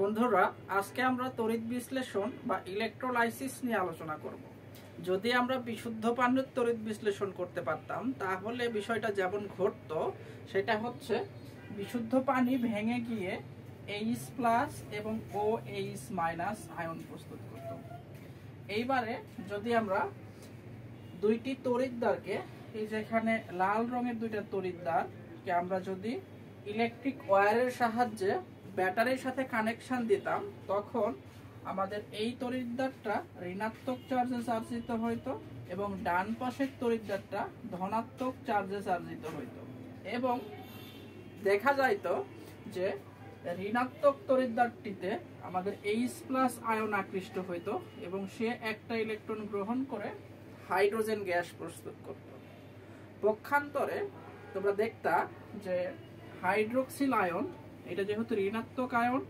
বন্ধুরা, আজকে আমরা তড়িৎ বিশ্লেষণ বা ইলেকট্রোলাইসিস নিয়ে আলোচনা করব। যদি আমরা বিশুদ্ধ পানির তড়িৎ বিশ্লেষণ করতে পারতাম তাহলে বিষয়টা যেমন ঘটতো সেটা হচ্ছে বিশুদ্ধ পানি ভেঙে গিয়ে H+ এবং OH- আয়ন প্রস্তুত করত। এইবারে যদি আমরা দুইটি তড়িৎদ্বারকে, এই যেখানে লাল রঙের দুইটা তড়িৎদ্বারকে আমরা যদি ইলেকট্রিক ওয়্যারের সাহায্যে ব্যাটারির সাথে কানেকশন দিতাম, তখন আমাদের এই তড়িৎদ্বারটা ঋণাত্মক চার্জে চার্জিত হইতো এবং ডান পাশের তড়িৎদ্বারটা ধনাত্মক চার্জে চার্জিত হইতো। এবং দেখা যাইতো যে ঋণাত্মক তড়িৎদ্বারটিতে আমাদের H+ আয়ন আকৃষ্ট হইতো এবং সে একটা ইলেকট্রন গ্রহণ করে হাইড্রোজেন গ্যাস প্রস্তুত করত। পক্ষান্তরে তোমরা দেখতা যে হাইড্রোক্সিল আয়ন, এটা যেহেতু ঋণাত্মক আয়ন,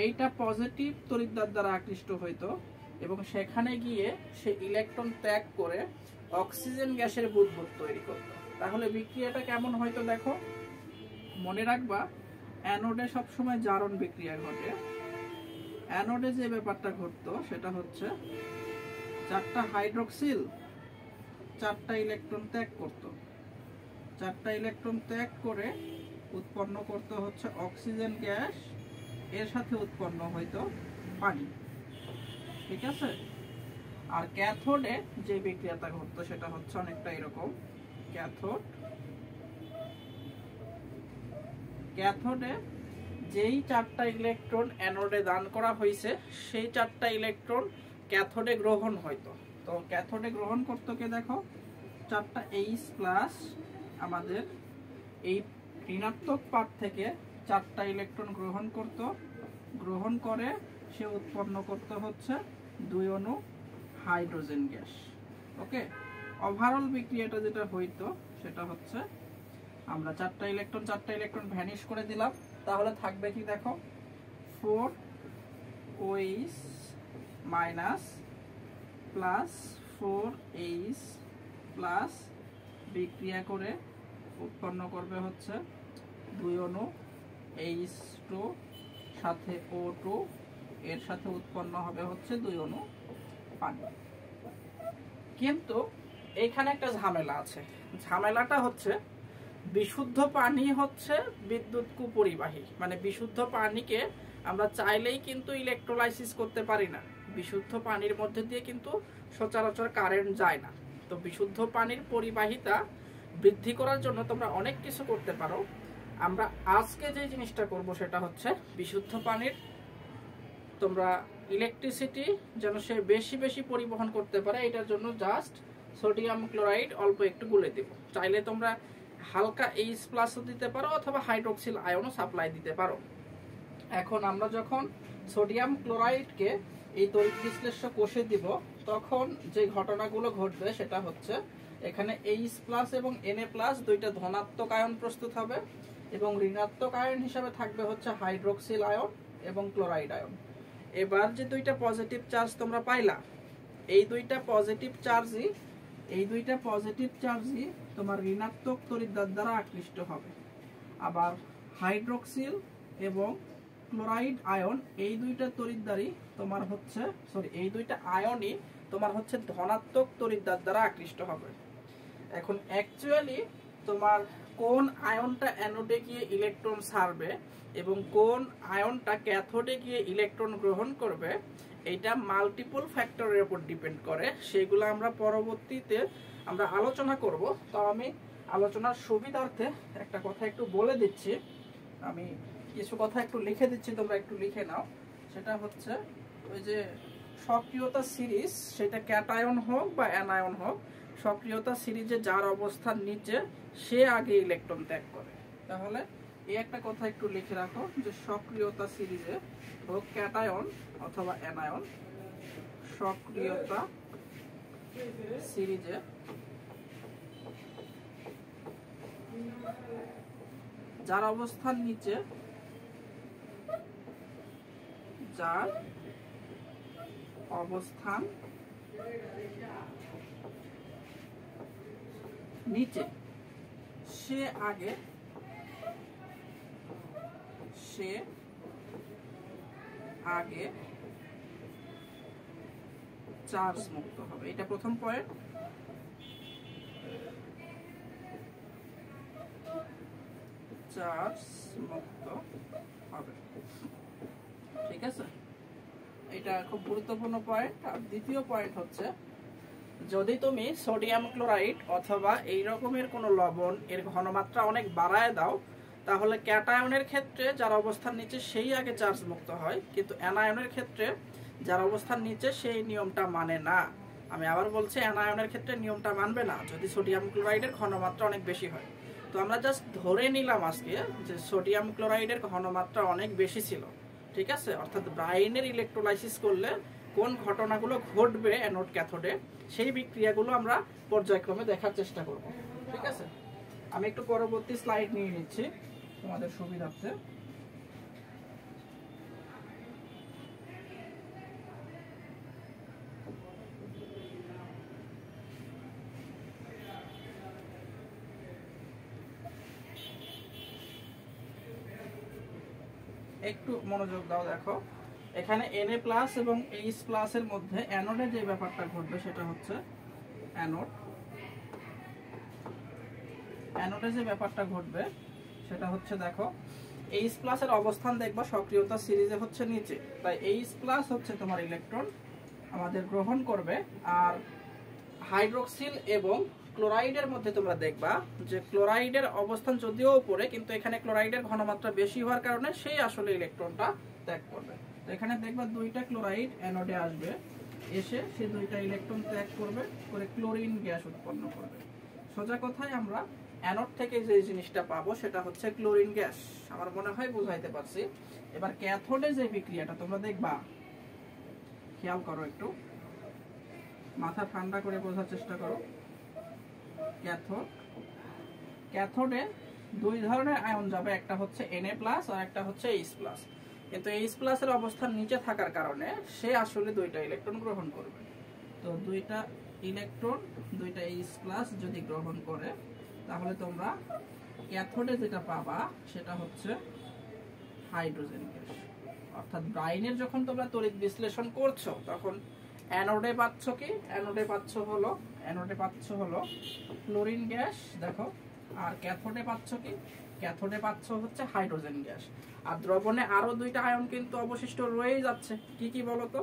এইটা পজিটিভ তড়িৎদ্বার দ্বারা আকৃষ্ট হইতো এবং সেখানে গিয়ে সে ইলেকট্রন ত্যাগ করে অক্সিজেন গ্যাসের বুদবুদ তৈরি করত। তাহলে বিক্রিয়াটা কেমন হয়তো দেখো, মনে রাখবা অ্যানোডে সবসময় জারণ বিক্রিয়া ঘটে। অ্যানোডে যে ব্যাপারটা ঘটতো সেটা হচ্ছে চারটা হাইড্রোক্সিল চারটা ইলেকট্রন ত্যাগ করত, চারটা ইলেকট্রন ত্যাগ করে উৎপন্ন করতে হচ্ছে অক্সিজেন গ্যাস, এর সাথে উৎপন্ন হইতো পানি। ঠিক আছে? আর ক্যাথোডে যে বিক্রিয়াটা ঘটতো সেটা হচ্ছে অনেকটা এরকম। ক্যাথোডে যেই চারটা ইলেকট্রন অ্যানোডে দান করা হয়েছে সেই চারটা ইলেকট্রন ক্যাথোডে গ্রহণ হইতো। তো ক্যাথোডে গ্রহণ করতো কে দেখো, চারটা H+ আমাদের এই ঋণাত্মক পাত থেকে চারটা ইলেকট্রন গ্রহণ করে সে উৎপন্ন করতে হচ্ছে 2 অণু হাইড্রোজেন গ্যাস। ওকে, ওভারঅল বিক্রিয়াটা যেটা হইতো সেটা হচ্ছে আমরা চারটা ইলেকট্রন ভ্যানিশ করে দিলাম, তাহলে থাকবে কি দেখো, 4OH- প্লাস 4H+ বিক্রিয়া করে উৎপন্ন করবে হচ্ছে 2 অণু H2 সাথে O2, এর সাথে উৎপন্ন হবে হচ্ছে 2 অণু পানি। কিন্তু এইখানে একটা ঝামেলা আছে। ঝামেলাটা হচ্ছে বিশুদ্ধ পানি হচ্ছে বিদ্যুৎ কুপরিবাহী, মানে বিশুদ্ধ পানিকে আমরা চাইলেই কিন্তু ইলেকট্রোলাইসিস করতে পারি না। বিশুদ্ধ পানির মধ্যে দিয়ে কিন্তু সচরাচর কারেন্ট যায় না। তো বিশুদ্ধ পানির পরিবাহিতা বৃদ্ধি করার জন্য তোমরা অনেক কিছু করতে পারো। আমরা আজকে যে জিনিসটা করব সেটা হচ্ছে বিশুদ্ধ পানির তোমরা ইলেকট্রিসিটি যেন সে বেশি বেশি পরিবহন করতে পারে, এটার জন্য জাস্ট সোডিয়াম ক্লোরাইড অল্প একটু গুলে দেব। চাইলে তোমরা হালকা H+ দিতে পারো অথবা হাইড্রোক্সিল আয়নও সাপ্লাই দিতে পারো। এখন আমরা যখন সোডিয়াম ক্লোরাইডকে এই তড়িৎ বিশ্লেষ্য কোষে দিব, তখন যে ঘটনাগুলো ঘটবে সেটা হচ্ছে এখানে H+ এবং Na+ দুইটা ধনাত্মক আয়ন প্রস্তুত হবে এবং ঋণাত্মক আয়ন হিসাবে থাকবে হচ্ছে হাইড্রোক্সিল আয়ন এবং ক্লোরাইড আয়ন। এবার যে দুইটা পজিটিভ চার্জ তোমরা পাইলা, এই দুইটা পজিটিভ চার্জই তোমার ঋণাত্মক তড়িৎদ্বার দ্বারা আকৃষ্ট হবে। আবার হাইড্রোক্সিল এবং ক্লোরাইড আয়ন, এই দুইটা তড়িৎদ্বারই তোমার হচ্ছে এই দুইটা আয়নই তোমার হচ্ছে ধনাত্মক তড়িৎদ্বার দ্বারা আকৃষ্ট হবে। এখন অ্যাকচুয়ালি তোমার কোন আয়নটা অ্যানোডে গিয়ে ইলেকট্রন ছাড়বে এবং কোন আয়নটা ক্যাথোডে গিয়ে ইলেকট্রন গ্রহণ করবে, এটা মাল্টিপল ফ্যাক্টরের উপর ডিপেন্ড করে। সেগুলো আমরা পরবর্তীতে আমরা আলোচনা করব। তো আমি আলোচনার সুবিধার্থে একটা কথা একটু বলে দিচ্ছি, আমি কিছু কথা একটু লিখে দিচ্ছি, তোমরা একটু লিখে নাও। সেটা হচ্ছে ওই যে সক্রিয়তা সিরিজ, সেটা ক্যাটায়ন হোক বা অ্যানায়ন হোক, সক্রিয়তা সিরিজে যার অবস্থান নিচে সে আগে ইলেকট্রন ত্যাগ করে। তাহলে এই একটা কথা একটু লিখে রাখো যে সক্রিয়তা সিরিজে হোক ক্যাটায়ন অথবা অ্যানায়ন, সক্রিয়তা সিরিজে যার অবস্থান নিচে সে আগে আগে চার্জ মুক্ত হবে। এটা প্রথম পয়েন্ট। চার্জ মুক্ত হবে, ঠিক আছে, এটা খুব গুরুত্বপূর্ণ পয়েন্ট। আর দ্বিতীয় পয়েন্ট হচ্ছে, যদি তুমি সোডিয়াম ক্লোরাইড অথবা এই রকমের কোনো লবণ এর ঘনমাত্রা অনেক বাড়ায় দাও, তাহলে ক্যাটায়নের ক্ষেত্রে যার অবস্থান নিচে সেই আগে চার্জ মুক্ত হয়, কিন্তু অ্যানায়নের ক্ষেত্রে যার অবস্থান নিচে সেই নিয়মটা মানে না। আমি আবার বলছি, অ্যানায়নের ক্ষেত্রে নিয়মটা মানবে না যদি সোডিয়াম ক্লোরাইডের ঘনমাত্রা অনেক বেশি হয়। তো আমরা জাস্ট ধরে নিলাম আজকে যে সোডিয়াম ক্লোরাইডের ঘনমাত্রা অনেক বেশি ছিল, ঠিক আছে, অর্থাৎ ব্রাইনের ইলেকট্রোলাইসিস করলে কোন ঘটনাগুলো ঘটবে অ্যানোড ক্যাথোডে সেই বিক্রিয়াগুলো আমরা পর্যায়ক্রমে দেখার চেষ্টা করব, ঠিক আছে। আমি একটু পরবর্তী স্লাইড নিয়ে নিচ্ছি তোমাদের সুবিধার্থে। একটু মনোযোগ দাও, দেখো এখানে Na+ এবং H+ এর মধ্যে অ্যানোডে যে ব্যাপারটা ঘটবে সেটা হচ্ছে অ্যানোডে যে ব্যাপারটা ঘটবে সেটা হচ্ছে, দেখো H+ এর অবস্থান দেখবা সক্রিয়তা সিরিজে হচ্ছে নিচে, তাই H+ হচ্ছে তোমার ইলেকট্রন আমাদের গ্রহণ করবে। আর হাইড্রোক্সিল এবং ক্লোরাইডের মধ্যে তোমরা দেখবা যে ক্লোরাইডের অবস্থান যদিও উপরে, কিন্তু এখানে ক্লোরাইডের ঘনমাত্রা বেশি হওয়ার কারণে সেই আসলে ইলেকট্রনটা ত্যাগ করবে। তো এখানে দেখবা দুইটা ক্লোরাইড অ্যানোডে আসবে, এসে সেই দুইটা ইলেকট্রন ত্যাগ করবে, করে ক্লোরিন গ্যাস উৎপন্ন করবে। সোজা কথায় আমরা অ্যানোড থেকে যে জিনিসটা পাবো সেটা হচ্ছে ক্লোরিন গ্যাস। আমার মনে হয় বুঝাইতে পারছি। এবার ক্যাথোডে যে বিক্রিয়াটা তোমরা দেখবা, খেয়াল করো, একটু মাথা ঠান্ডা করে বোঝার চেষ্টা করো। ক্যাথোডে দুই ধরনের আয়ন যাবে, একটা হচ্ছে Na+ আর একটা হচ্ছে H+। কিন্তু H+ এর অবস্থান নিচে থাকার কারণে সে আসলে দুইটা ইলেকট্রন গ্রহণ করবে। তো দুইটা ইলেকট্রন দুইটা H+ যদি গ্রহণ করে, তাহলে তোমরা ক্যাথোডে যেটা পাবা সেটা হচ্ছে হাইড্রোজেন গ্যাস। অর্থাৎ ব্রাইনের যখন তোমরা তড়িৎ বিশ্লেষণ করছো তখন অ্যানোডে পাচ্ছ কি? অ্যানোডে পাচ্ছ হলো ক্লোরিন গ্যাস, দেখো। আর ক্যাথোডে পাচ্ছ কি? ক্যাথোডে পাচ্ছ হচ্ছে হাইড্রোজেন গ্যাস। আর দ্রবণে আরো দুইটা আয়ন কিন্তু অবশিষ্ট রয়েই যাচ্ছে। কি কি বলতো?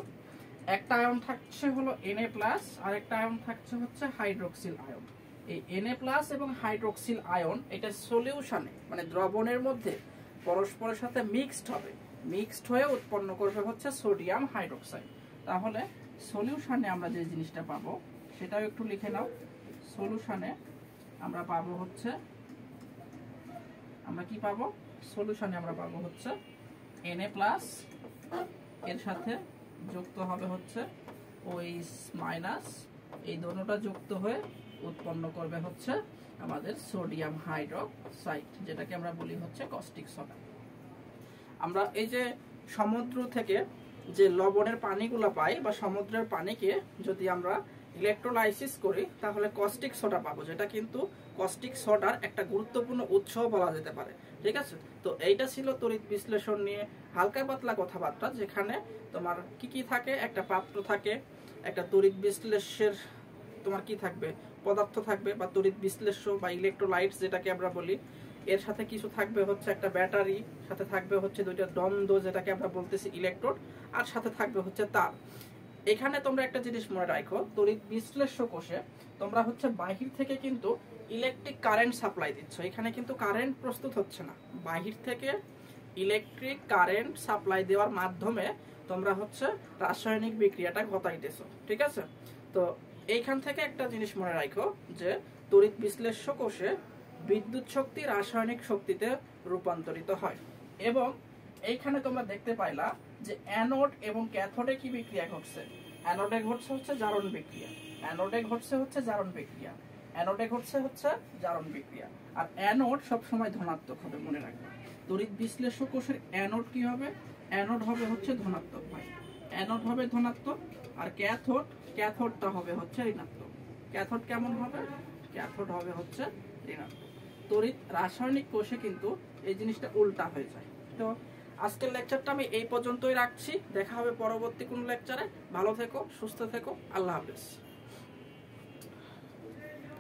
একটা আয়ন থাকছে হলো Na+, আর একটা আয়ন থাকছে হচ্ছে হাইড্রোক্সিল আয়ন। এই Na+ এবং হাইড্রোক্সিল আয়ন এটা সলিউশনে মানে দ্রবণের মধ্যে পরস্পরের সাথে মিক্সড হয়ে উৎপন্ন করবে হচ্ছে সোডিয়াম হাইড্রোক্সাইড। তাহলে সলিউশনে আমরা যে জিনিসটা পাবো সেটাও একটু লিখে নাও। সলিউশনে আমরা পাবো হচ্ছে, আমরা কি পাবো? সলিউশনে আমরা পাবো হচ্ছে Na+, এর সাথে যুক্ত হবে হচ্ছে OH-, এই দোনোটা যুক্ত হয়ে উৎপন্ন করবে হচ্ছে আমাদের সোডিয়াম হাইড্রোক্সাইড, যেটাকে আমরা বলি হচ্ছে কস্টিক সোডা। আমরা এই যে সমুদ্র থেকে যে লবণের পানিগুলো পাই বা সমুদ্রের পানিকে যদি আমরা ইলেকট্রোলাইসিস করি তাহলে কস্টিক সোডা পাবো, যেটা কিন্তু কস্টিক সোডার একটা গুরুত্বপূর্ণ উৎস বলা যেতে পারে। ঠিক আছে, তো এইটা ছিল তড়িৎ বিশ্লেষণ নিয়ে হালকা পাতলা কথাবার্তা, যেখানে তোমার কি কি থাকে, একটা পাত্র থাকে, একটা তড়িৎ বিশ্লেষ্যের তোমার কি থাকবে, পদার্থ থাকবে বা তড়িৎ বিশ্লেষ্য বা ইলেকট্রোলাইটস যেটাকে আমরা বলি, এর সাথে কিছু থাকবে হচ্ছে একটা ব্যাটারি, সাথে থাকবে হচ্ছে দুইটা দ্বন্দ্ব যেটাকে আমরা বলতেছি ইলেকট্রোড, আর সাথে থাকবে হচ্ছে তার। এখানে তোমরা একটা জিনিস মনে রাখো, তড়িৎ বিশ্লেষ্য কোষে তোমরা হচ্ছে বাহির থেকে কিন্তু ইলেকট্রিক কারেন্ট সাপ্লাই দিচ্ছ, এখানে কিন্তু কারেন্ট প্রস্তুত হচ্ছে না, বাহির থেকে ইলেকট্রিক কারেন্ট সাপ্লাই দেওয়ার মাধ্যমে তোমরা হচ্ছে রাসায়নিক বিক্রিয়াটা ঘটাইতেছো। ঠিক আছে, তো এইখান থেকে একটা জিনিস মনে রাখো যে তড়িৎ বিশ্লেষ্য কোষে বিদ্যুৎ শক্তি রাসায়নিক শক্তিতে রূপান্তরিত হয়। এবং এইখানে তোমরা দেখতে পাইলা যে অ্যানোড এবং ক্যাথোডে কি বিক্রিয়া ঘটছে। অ্যানোডে ঘটছে হচ্ছে জারণ বিক্রিয়া, আর অ্যানোড সবসময় ধনাত্মক হবে, মনে রাখবে। তড়িৎ বিশ্লেষ্য কোষের অ্যানোড কি হবে? অ্যানোড হবে হচ্ছে ধনাত্মক, অ্যানোড হবে ধনাত্মক। আর ক্যাথোডটা হবে হচ্ছে ঋণাত্মক। ক্যাথোড কেমন হবে? ক্যাথোড হবে হচ্ছে ঋণাত্মক। তড়িৎ রাসায়নিক কোষে কিন্তু এই জিনিসটা উল্টা হয়ে যায়। তো আজকের লেকচারটা আমি এই পর্যন্তই রাখছি। দেখা হবে পরবর্তী কোনো লেকচারে। ভালো থেকো, সুস্থ থেকো, আল্লাহ হাফেজ।